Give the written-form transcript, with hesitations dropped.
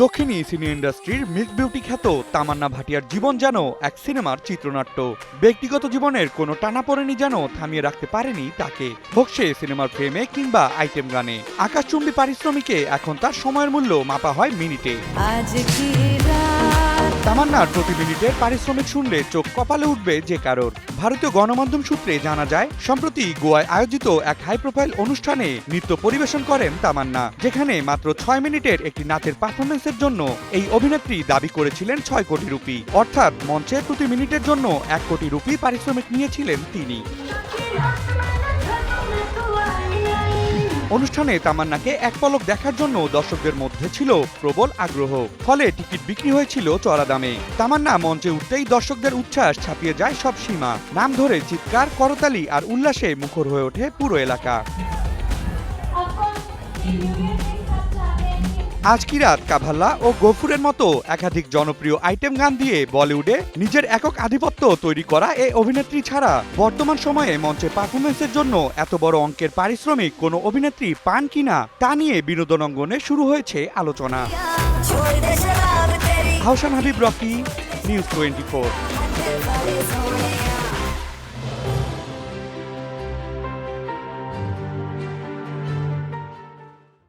দক্ষিণী সিনে ইন্ডাস্ট্রির মিস বিউটি খ্যাত তামান্না ভাটিয়ার জীবন যেন এক সিনেমার চিত্রনাট্য। ব্যক্তিগত জীবনের কোনো টানাপোড়েনি যেন থামিয়ে রাখতে পারেনি তাকে, হোক সে সিনেমার ফ্রেমে কিংবা আইটেম গানে। আকাশচুম্বী পারিশ্রমিকে এখন তার সময়ের মূল্য মাপা হয় মিনিটে। তামান্নার প্রতি মিনিটের পারিশ্রমিক শুনলে চোখ কপালে উঠবে যে কারোর। ভারতীয় গণমাধ্যম সূত্রে জানা যায়, সম্প্রতি গোয়ায় আয়োজিত এক হাই প্রোফাইল অনুষ্ঠানে নৃত্য পরিবেশন করেন তামান্না, যেখানে মাত্র 6 মিনিটের একটি নাচের পারফরমেন্সের জন্য এই অভিনেত্রী দাবি করেছিলেন 6 কোটি রুপি, অর্থাৎ মঞ্চে প্রতি মিনিটের জন্য 1 কোটি রুপি পারিশ্রমিক নিয়েছিলেন তিনি। অনুষ্ঠানে তামান্নাকে এক পলক দেখার জন্য দর্শকদের মধ্যে ছিল প্রবল আগ্রহ, ফলে টিকিট বিক্রি হয়েছিল চড়া দামে। তামান্না মঞ্চে উঠতেই দর্শকদের উচ্ছ্বাস ছাপিয়ে যায় সব সীমা, নাম ধরে চিৎকার, করতালি আর উল্লাসে মুখর হয়ে ওঠে পুরো এলাকা। আজ কি রাত, কাভাল্লা ও গফুরের মতো একাধিক জনপ্রিয় আইটেম গান দিয়ে বলিউডে নিজের একক আধিপত্য তৈরি করা এই অভিনেত্রী ছাড়া বর্তমান সময়ে মঞ্চে পারফরমেন্সের জন্য এত বড় অঙ্কের পারিশ্রমিক কোনো অভিনেত্রী পান কিনা তা নিয়ে বিনোদন অঙ্গনে শুরু হয়েছে আলোচনা। হাউসান হাবিব, রকি, নিউজ 24।